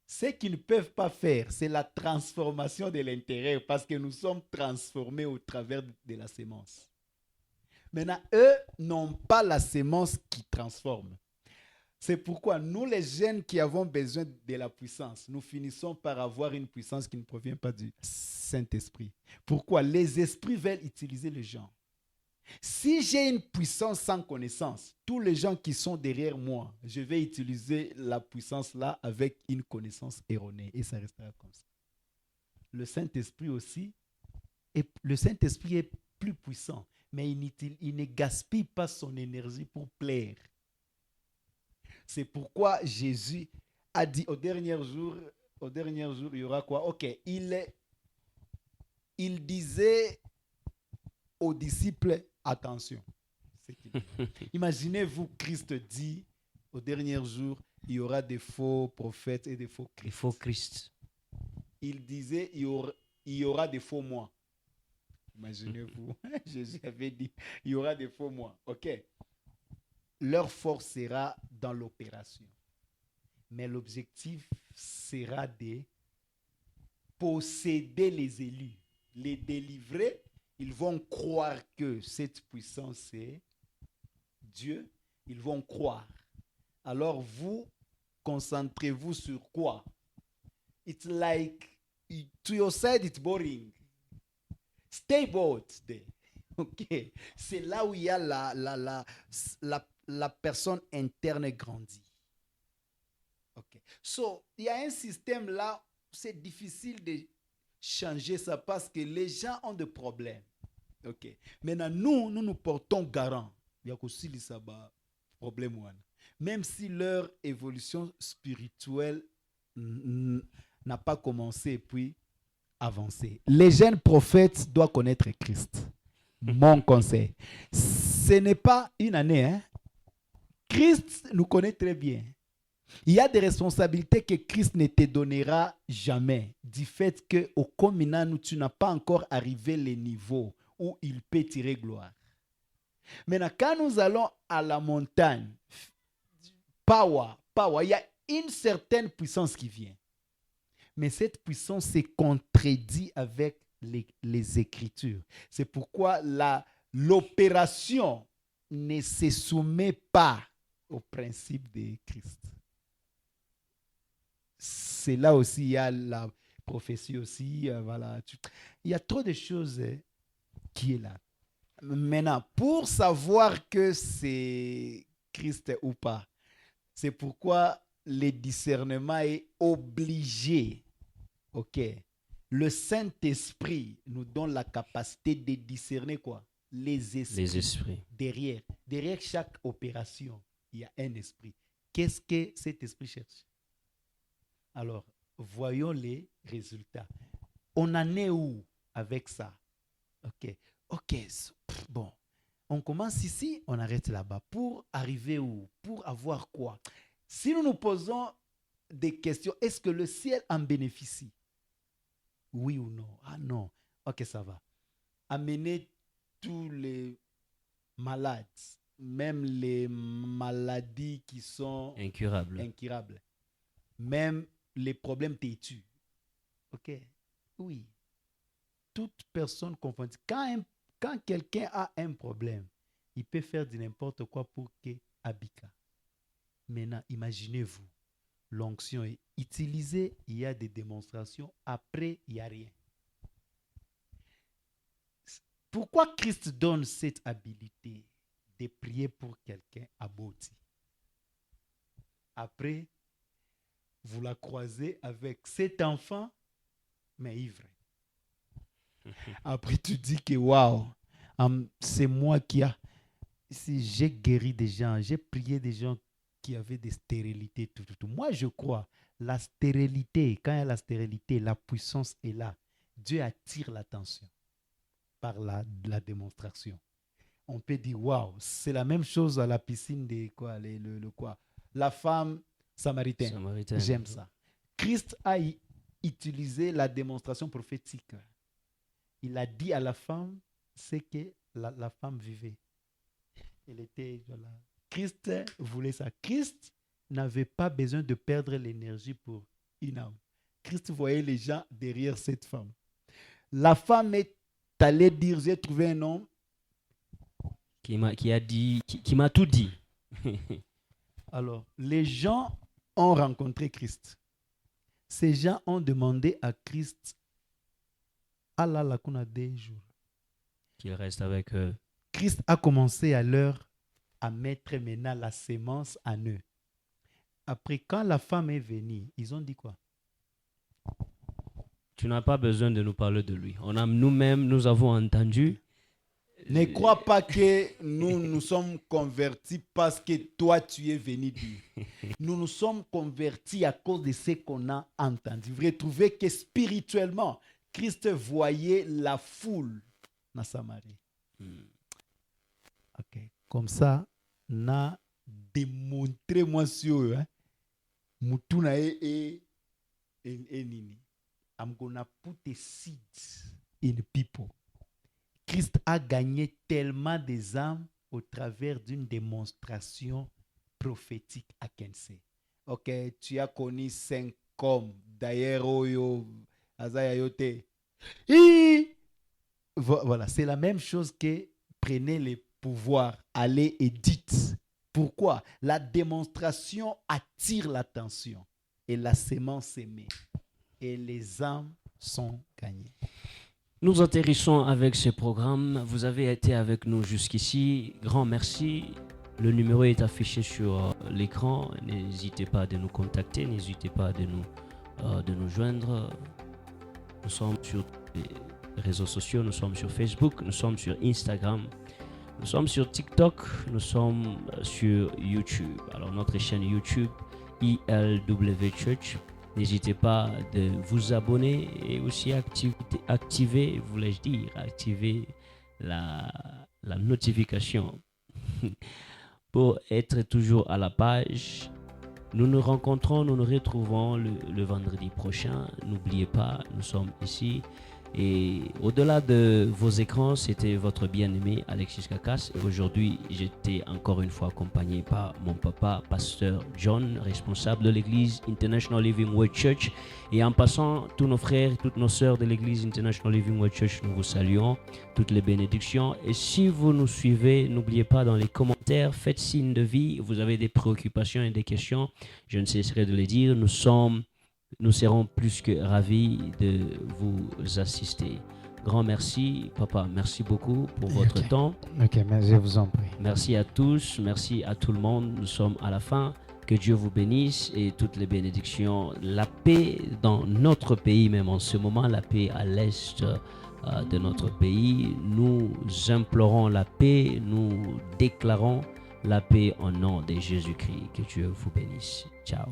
Ce qu'ils ne peuvent pas faire, c'est la transformation de l'intérieur parce que nous sommes transformés au travers de la sémence. Maintenant, eux n'ont pas la sémence qui transforme. C'est pourquoi nous, les jeunes qui avons besoin de la puissance, nous finissons par avoir une puissance qui ne provient pas du Saint-Esprit. Pourquoi? Les esprits veulent utiliser les gens. Si j'ai une puissance sans connaissance, tous les gens qui sont derrière moi, je vais utiliser la puissance là avec une connaissance erronée et ça restera comme ça. Le Saint-Esprit aussi, le Saint-Esprit est plus puissant, mais il ne gaspille pas son énergie pour plaire. C'est pourquoi Jésus a dit au dernier jour, il y aura quoi? Ok, il disait aux disciples, attention. Imaginez-vous, Christ dit, au dernier jour, il y aura des faux prophètes et des faux Christ. Les faux Christ. Il disait, il y aura des faux moi. Imaginez-vous, Jésus avait dit, il y aura des faux moi. Ok. Leur force sera dans l'opération. Mais l'objectif sera de posséder les élus, les délivrer. Ils vont croire que cette puissance c'est Dieu. Ils vont croire. Alors vous, concentrez-vous sur quoi? It's like, to your side, it's boring. Stay bored there. Ok. C'est là où il y a la personne interne grandit. Ok. So, il y a un système là, c'est difficile de changer ça parce que les gens ont des problèmes. Ok. Maintenant, nous portons garant. Il y a aussi des problèmes. Même si leur évolution spirituelle n'a pas commencé et puis avancé. Les jeunes prophètes doivent connaître Christ. Mon conseil. Ce n'est pas une année, hein? Christ nous connaît très bien. Il y a des responsabilités que Christ ne te donnera jamais du fait qu'au communal, tu n'as pas encore arrivé le niveau où il peut tirer gloire. Maintenant, quand nous allons à la montagne, power, il y a une certaine puissance qui vient. Mais cette puissance se contredit avec les Écritures. C'est pourquoi l'opération ne se soumet pas au principe de Christ. C'est là aussi, il y a la prophétie aussi. Voilà. Il y a trop de choses qui est là. Maintenant, pour savoir que c'est Christ ou pas, c'est pourquoi le discernement est obligé. Ok. Le Saint-Esprit nous donne la capacité de discerner quoi? Les esprits. Derrière chaque opération, il y a un esprit. Qu'est-ce que cet esprit cherche? Alors, voyons les résultats. On en est où avec ça? Ok. Bon. On commence ici, on arrête là-bas. Pour arriver où? Pour avoir quoi? Si nous nous posons des questions. Est-ce que le ciel en bénéficie? Oui ou non? Ah non. Ok, ça va. Amenez tous les malades, même les maladies qui sont incurables, même les problèmes têtus. Ok? Oui. Toute personne confondue. Quand quelqu'un a un problème, il peut faire de n'importe quoi pour que Abika. Maintenant, imaginez-vous, l'onction est utilisée, il y a des démonstrations, après, il n'y a rien. Pourquoi Christ donne cette habilité de prier pour quelqu'un abouti? Après, vous la croisez avec cet enfant, mais ivre. Après, tu dis que waouh, c'est moi qui a. Si j'ai guéri des gens, j'ai prié des gens qui avaient des stérilités, tout. Moi, je crois, la stérilité, quand il y a la stérilité, la puissance est là. Dieu attire l'attention par la démonstration. On peut dire, waouh, c'est la même chose à la piscine de quoi, quoi, la femme samaritaine. J'aime ça. Christ a utilisé la démonstration prophétique. Il a dit à la femme ce que la femme vivait. Elle était, voilà. Christ voulait ça. Christ n'avait pas besoin de perdre l'énergie pour une âme. Christ voyait les gens derrière cette femme. La femme est allée dire, j'ai trouvé un homme qui m'a tout dit. Alors, les gens ont rencontré Christ. Ces gens ont demandé à Christ, Allah la qu'on a des jours, qu'il reste avec eux. Christ a commencé à mettre maintenant la sémence en eux. Après, quand la femme est venue, ils ont dit quoi? Tu n'as pas besoin de nous parler de lui. Nous avons entendu. Ne crois pas que nous sommes convertis parce que toi tu es venu dire. Nous nous sommes convertis à cause de ce qu'on a entendu. Vous retrouvez que spirituellement, Christ voyait la foule dans Samarie. Ok. Comme ça, na démontré moi sur eux. Mutuna et nini. I'm gonna put a seed in people. Christ a gagné tellement des âmes au travers d'une démonstration prophétique à Kensei. Ok, tu as connu 5 hommes. D'ailleurs, Oyo, Azaya Yote. Voilà, c'est la même chose que prenez les pouvoirs, allez et dites. Pourquoi? La démonstration attire l'attention et la sémence émet. Et les âmes sont gagnées. Nous atterrissons avec ce programme. Vous avez été avec nous jusqu'ici. Grand merci. Le numéro est affiché sur l'écran. N'hésitez pas de nous contacter. N'hésitez pas de nous joindre. Nous sommes sur les réseaux sociaux. Nous sommes sur Facebook. Nous sommes sur Instagram. Nous sommes sur TikTok. Nous sommes sur YouTube. Alors notre chaîne YouTube, ILW Church. N'hésitez pas de vous abonner et aussi activer la notification pour être toujours à la page. Nous nous rencontrons, nous nous retrouvons le vendredi prochain. N'oubliez pas, nous sommes ici. Et au-delà de vos écrans, c'était votre bien-aimé Alexis Kakas. Et aujourd'hui, j'étais encore une fois accompagné par mon papa, pasteur John, responsable de l'église International Living Word Church. Et en passant, tous nos frères et toutes nos sœurs de l'église International Living Word Church, nous vous saluons, toutes les bénédictions. Et si vous nous suivez, n'oubliez pas dans les commentaires, faites signe de vie. Vous avez des préoccupations et des questions, je ne cesserai de les dire. Nous serons plus que ravis de vous assister. Grand merci, papa. Merci beaucoup pour votre temps. Ok, mais je vous en prie. Merci à tous. Merci à tout le monde. Nous sommes à la fin. Que Dieu vous bénisse et toutes les bénédictions. La paix dans notre pays, même en ce moment, la paix à l'est de notre pays. Nous implorons la paix. Nous déclarons la paix au nom de Jésus-Christ. Que Dieu vous bénisse. Ciao.